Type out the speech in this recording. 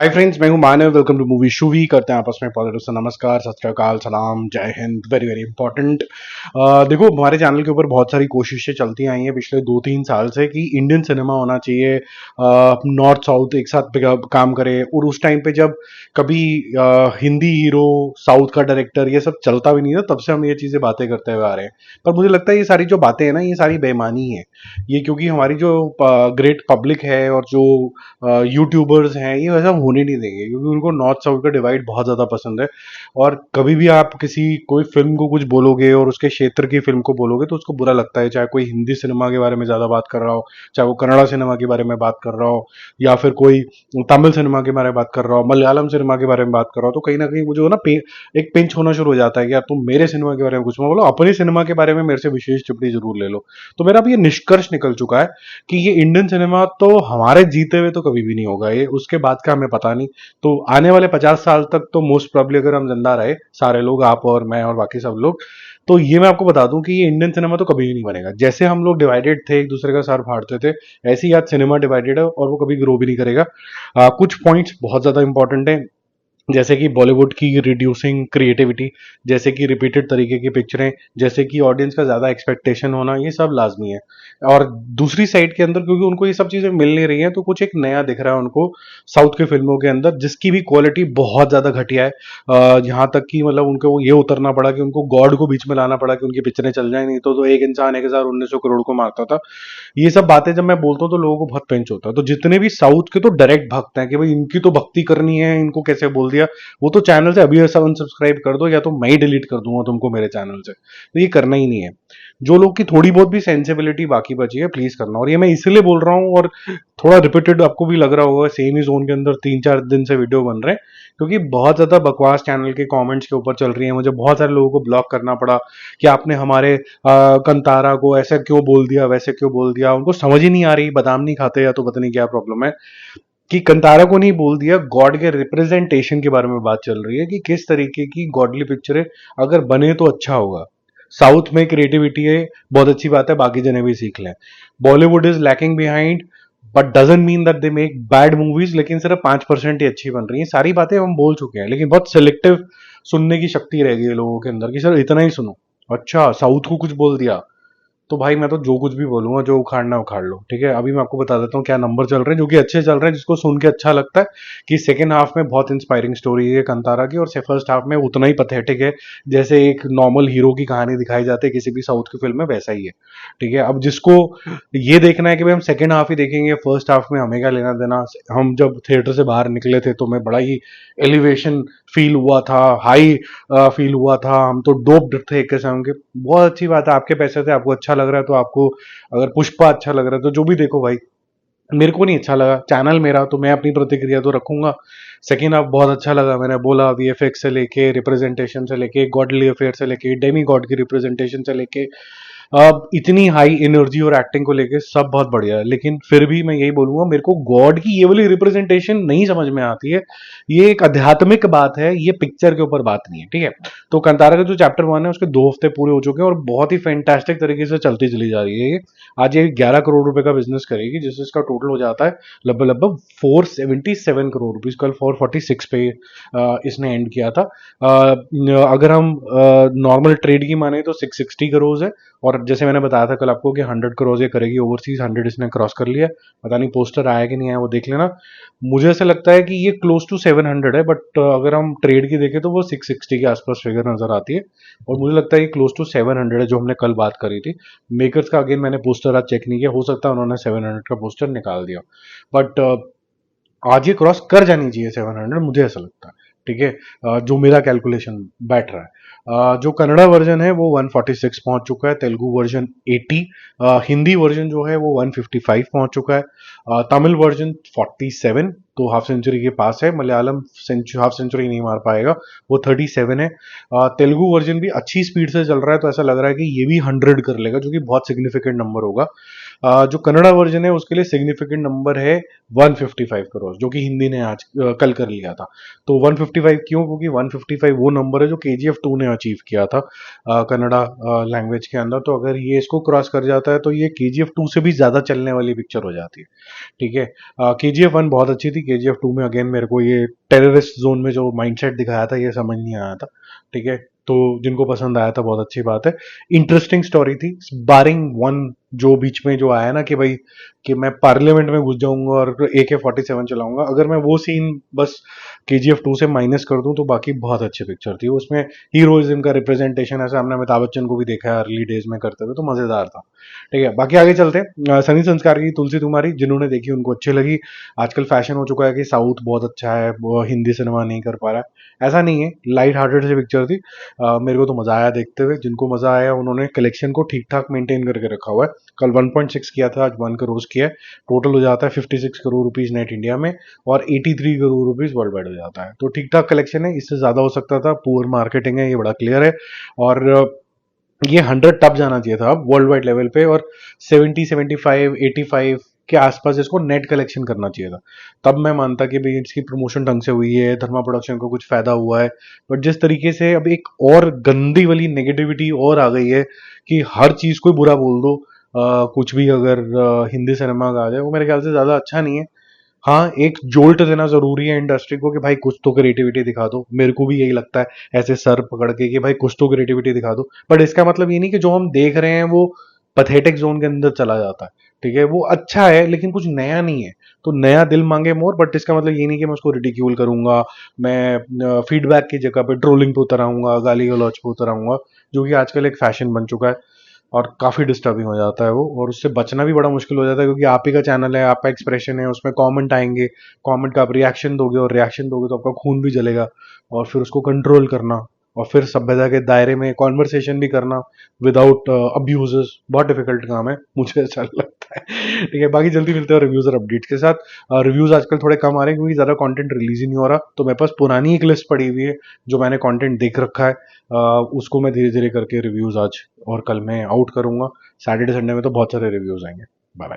हाय friends, मैं हूं Manav. Welcome to Movie Shoovy. करते हैं आपस में पॉजिटिव से नमस्कार, सत श्री अकाल, सलाम, जय हिंद। Very very important. देखो, हमारे चैनल के ऊपर बहुत सारी कोशिशें चलती आई हैं पिछले 2-3 साल से कि इंडियन सिनेमा होना चाहिए, नॉर्थ साउथ एक साथ काम करे। और उस टाइम पे जब कभी हिंदी हीरो, साउथ का डायरेक्टर, ये सब चलता भी नहीं था, तब से हम ये चीज़ें बातें करते हुए आ रहे हैं। पर मुझे लगता है ये सारी जो बातें हैं ना, ये सारी बेईमानी है। ये क्योंकि हमारी जो ग्रेट पब्लिक है और जो यूट्यूबर्स हैं, ये वैसा होने नहीं देंगे, क्योंकि उनको नॉर्थ साउथ का डिवाइड बहुत ज़्यादा पसंद है। और कभी भी आप किसी कोई फिल्म को कुछ बोलोगे और उसके क्षेत्र की फिल्म को बोलोगे तो उसको बुरा लगता है, चाहे कोई हिंदी सिनेमा के बारे में ज़्यादा बात कर रहा हो, चाहे वो कन्नड़ा सिनेमा के बारे में बात कर रहा हो, या फिर कोई तमिल सिनेमा के बारे में बात कर रहा हो, मलयालम सिनेमा के बारे में बात कर रहा हो। तो कहीं ना कहीं मुझे ना एक पिंच होना शुरू हो जाता है कि यार तुम मेरे सिनेमा के बारे में कुछ मत बोलो, अपने सिनेमा के बारे में मेरे से विशेष टिप्पणी जरूर ले लो। तो मेरा अब ये निष्कर्ष निकल चुका है कि ये इंडियन सिनेमा तो हमारे जीते हुए तो कभी भी नहीं होगा, ये उसके बाद का हमें पता नहीं। तो आने वाले 50 साल तक तो मोस्ट प्रोबेबली अगर हम जिंदा रहे, सारे लोग, आप और मैं और बाकी सब लोग, तो ये मैं आपको बता दूं कि ये इंडियन सिनेमा तो कभी भी नहीं बनेगा। जैसे हम लोग डिवाइडेड थे, एक दूसरे का सर फाड़ते थे, ऐसे ही आज सिनेमा डिवाइडेड है और वो कभी ग्रो भी नहीं करेगा। कुछ पॉइंट्स बहुत ज्यादा इंपॉर्टेंट है, जैसे कि बॉलीवुड की रिड्यूसिंग क्रिएटिविटी, जैसे कि रिपीटेड तरीके की पिक्चरें, जैसे कि ऑडियंस का ज़्यादा एक्सपेक्टेशन होना, ये सब लाजमी है। और दूसरी साइड के अंदर क्योंकि उनको ये सब चीज़ें मिल नहीं रही हैं, तो कुछ एक नया दिख रहा है उनको साउथ की फिल्मों के अंदर, जिसकी भी क्वालिटी बहुत ज़्यादा घटिया है। यहाँ तक कि मतलब उनको ये उतरना पड़ा कि उनको गॉड को बीच में लाना पड़ा कि उनकी पिक्चरें चल जाए, नहीं तो एक इंसान 1900 करोड़ को मारता था। ये सब बातें जब मैं बोलता हूँ तो लोगों को बहुत पेंच होता है। तो जितने भी साउथ के तो डायरेक्ट भक्त हैं कि भाई इनकी तो भक्ति करनी है, इनको कैसे बोल दिया, वो तो चैनल से अभी ऐसा अनसब्सक्राइब कर दो, या तो मैं ही डिलीट कर दूंगा तुमको मेरे चैनल से। तो ये करना ही नहीं है। जो लोग की थोड़ी बहुत भी सेंसिबिलिटी बाकी बची है, प्लीज करना। और ये मैं इसलिए बोल रहा हूँ, और थोड़ा रिपीटेड आपको भी लग रहा होगा, सेम ही जोन के अंदर 3-4 दिन से वीडियो बन रहे हैं, क्योंकि बहुत ज्यादा बकवास चैनल के कमेंट्स के ऊपर चल रही है। मुझे बहुत सारे लोगों को ब्लॉक करना पड़ा कि आपने हमारे कंतारा को ऐसा क्यों बोल दिया, वैसे क्यों बोल दिया। उनको समझ ही नहीं आ रही, बादाम नहीं खाते या तो पता नहीं क्या प्रॉब्लम है, कि कंतारा को नहीं बोल दिया, गॉड के रिप्रेजेंटेशन के बारे में बात चल रही है कि किस तरीके की गॉडली पिक्चरें अगर बने तो अच्छा होगा। साउथ में क्रिएटिविटी है, बहुत अच्छी बात है, बाकी जने भी सीख लें। Bollywood is lacking behind, but doesn't mean that they make bad movies, लेकिन सिर्फ 5% ही अच्छी बन रही है। सारी बातें हम बोल चुके हैं, लेकिन बहुत सिलेक्टिव सुनने की शक्ति रह गई है लोगों के अंदर कि सर इतना ही सुनो। अच्छा, साउथ को कुछ बोल दिया तो भाई मैं तो जो कुछ भी बोलूंगा, जो उखाड़ना है उखाड़ लो, ठीक है। अभी मैं आपको बता देता हूँ क्या नंबर चल रहे हैं, जो कि अच्छे चल रहे हैं, जिसको सुन के अच्छा लगता है कि सेकंड हाफ में बहुत इंस्पायरिंग स्टोरी है कंतारा की, और फर्स्ट हाफ में उतना ही पथेटिक है जैसे एक नॉर्मल हीरो की कहानी दिखाई जाती है किसी भी साउथ की फिल्म में, वैसा ही है। ठीक है, अब जिसको ये देखना है कि भाई हम सेकंड हाफ ही देखेंगे, फर्स्ट हाफ में हमें क्या लेना देना। हम जब थिएटर से बाहर निकले थे तो मैं बड़ा ही एलिवेशन फील हुआ था, हाई फील हुआ था, हम तो डोप्ड थे एक किस्म के। बहुत अच्छी बात है, आपके पैसे थे, आपको अच्छा लग रहा है तो आपको, अगर पुष्पा अच्छा लग रहा है तो जो भी देखो भाई। मेरे को नहीं अच्छा लगा, चैनल मेरा, तो मैं अपनी प्रतिक्रिया तो रखूंगा। सेकेंड हाफ बहुत अच्छा लगा, मैंने बोला वीएफएक्स से लेके रिप्रेजेंटेशन से लेके गॉडली अफेयर से लेके डेमी गॉड की रिप्रेजेंटेशन से लेके इतनी हाई एनर्जी और एक्टिंग को लेके सब बहुत बढ़िया है। लेकिन फिर भी मैं यही बोलूंगा, मेरे को गॉड की ये वाली रिप्रेजेंटेशन नहीं समझ में आती है। ये एक आध्यात्मिक बात है, ये पिक्चर के ऊपर बात नहीं है, ठीक है। तो कंतारा का जो चैप्टर 1 है उसके 2 हफ्ते पूरे हो चुके हैं और बहुत ही फैंटास्टिक तरीके से चलती चली जा रही है ये। आज ये 11 करोड़ रुपए का बिजनेस करेगी, जिससे इसका टोटल हो जाता है लगभग लगभग 477 करोड़ रुपीज। कल 446 पे इसने एंड किया था। अगर हम नॉर्मल ट्रेड की माने तो 660 करोड़ है, और जैसे मैंने बताया था कल आपको कि 100 करोड़ ये करेगी ओवरसीज, 100 इसने क्रॉस कर लिया। पता नहीं पोस्टर आया कि नहीं आया, वो देख लेना। मुझे ऐसा लगता है कि ये क्लोज टू 700 है, बट अगर हम ट्रेड की देखें तो वो 660 के आसपास फिगर नजर आती है। और मुझे लगता है कि क्लोज टू 700 है, जो हमने कल बात करी थी। मेकर्स का अगेन मैंने पोस्टर आज चेक नहीं किया, हो सकता है उन्होंने 700 का पोस्टर निकाल दिया, बट आज ये क्रॉस कर जानी चाहिए 700, मुझे ऐसा लगता है। ठीक है, जो मेरा कैलकुलेशन बैठ रहा है। जो कन्नड़ा वर्जन है वो 146 पहुंच चुका है, तेलुगु वर्जन 80, हिंदी वर्जन जो है वो 155 पहुंच चुका है, तमिल वर्जन 47, तो हाफ सेंचुरी के पास है। मलयालम हाफ सेंचुरी नहीं मार पाएगा, वो 37 है। तेलुगु वर्जन भी अच्छी स्पीड से चल रहा है, तो ऐसा लग रहा है कि ये भी 100 कर लेगा, जो कि बहुत सिग्निफिकेंट नंबर होगा। जो कन्नड़ा वर्जन है उसके लिए सिग्निफिकेंट नंबर है 155 करोड़, जो कि हिंदी ने आज कल कर लिया था। तो 155 क्यों? क्योंकि 155 वो नंबर है जो KGF 2 ने अचीव किया था कन्नड़ा लैंग्वेज के अंदर। तो अगर ये इसको क्रॉस कर जाता है तो ये KGF 2 से भी ज्यादा चलने वाली पिक्चर हो जाती है। ठीक है। KGF 1 बहुत अच्छी थी, KGF 2 में अगेन मेरे को ये टेररिस्ट जोन में जो माइंडसेट दिखाया था ये समझ नहीं आया था। ठीक है। तो जिनको पसंद आया था बहुत अच्छी बात है। इंटरेस्टिंग स्टोरी थी, बारिंग वन जो बीच में जो आया ना कि भाई कि मैं पार्लियामेंट में घुस जाऊंगा और AK-47 चलाऊंगा, अगर मैं वो सीन बस KGF 2 से माइनस कर दूं तो बाकी बहुत अच्छी पिक्चर थी। उसमें हीरोइज्म का रिप्रेजेंटेशन ऐसा हमने अमिताभ बच्चन को भी देखा है अर्ली डेज में करते हुए, तो मजेदार था। ठीक है, बाकी आगे चलते हैं। सनी संस्कार की तुलसी तुम्हारी, जिन्होंने देखी उनको अच्छी लगी। आजकल फैशन हो चुका है कि साउथ बहुत अच्छा है, वो हिंदी सिनेमा नहीं कर पा रहा है, ऐसा नहीं है। लाइट हार्टेड सी पिक्चर थी। मेरे को तो मजा आया देखते हुए। जिनको मजा आया उन्होंने कलेक्शन को ठीक ठाक मेंटेन करके रखा हुआ है। कल 1.6 किया था, आज 1 करोड़ किया है। टोटल हो जाता है 56 करोड़ रुपीज नेट इंडिया में और 83 करोड़ रुपीज वर्ल्ड वाइड हो जाता है। तो ठीक ठाक कलेक्शन है, इससे ज्यादा हो सकता था। पुअर मार्केटिंग है, ये बड़ा क्लियर है। और ये 100 टप जाना चाहिए था अब वर्ल्ड वाइड लेवल पे, और 70, 75, 85 के आसपास इसको नेट कलेक्शन करना चाहिए था। तब मैं मानता कि भाई इसकी प्रमोशन ढंग से हुई है, धर्मा प्रोडक्शन को कुछ फायदा हुआ है। बट जिस तरीके से अब एक और गंदी वाली नेगेटिविटी और आ गई है कि हर चीज को बुरा बोल दो, कुछ भी अगर हिंदी सिनेमा का आ जाए, वो मेरे ख्याल से ज्यादा अच्छा नहीं है। हाँ, एक जोल्ट देना जरूरी है इंडस्ट्री को कि भाई कुछ तो क्रिएटिविटी दिखा दो। मेरे को भी यही लगता है ऐसे सर पकड़ के कि भाई कुछ तो क्रिएटिविटी दिखा दो। बट इसका मतलब ये नहीं कि जो हम देख रहे हैं वो पथेटिक जोन के अंदर चला जाता है। ठीक है, वो अच्छा है लेकिन कुछ नया नहीं है। तो नया दिल मांगे मोर, बट इसका मतलब ये नहीं कि मैं उसको रिडिक्यूल करूंगा। मैं फीडबैक की जगह पे ट्रोलिंग पे उतर आऊंगा, गाली गलौज पे उतर आऊंगा, जो कि आजकल एक फैशन बन चुका है और काफी डिस्टर्बिंग हो जाता है वो। और उससे बचना भी बड़ा मुश्किल हो जाता है क्योंकि आप ही का चैनल है, आपका एक्सप्रेशन है, उसमें कमेंट आएंगे। कमेंट का आप रिएक्शन दोगे और रिएक्शन दोगे तो आपका खून भी जलेगा। और फिर उसको कंट्रोल करना और फिर सभ्यता के दायरे में कॉन्वर्सेशन भी करना विदाउट अब्यूजेस बहुत डिफिकल्ट काम है, मुझे ऐसा लगता है। ठीक है, बाकी जल्दी मिलते हैं रिव्यूज और अपडेट्स के साथ। रिव्यूज आजकल थोड़े कम आ रहे हैं क्योंकि ज्यादा कंटेंट रिलीज ही नहीं हो रहा। तो मेरे पास पुरानी एक लिस्ट पड़ी हुई है जो मैंने कंटेंट देख रखा है, उसको मैं धीरे धीरे करके रिव्यूज आज और कल मैं आउट करूंगा। सैटरडे संडे में तो बहुत सारे रिव्यूज आएंगे। Bye bye.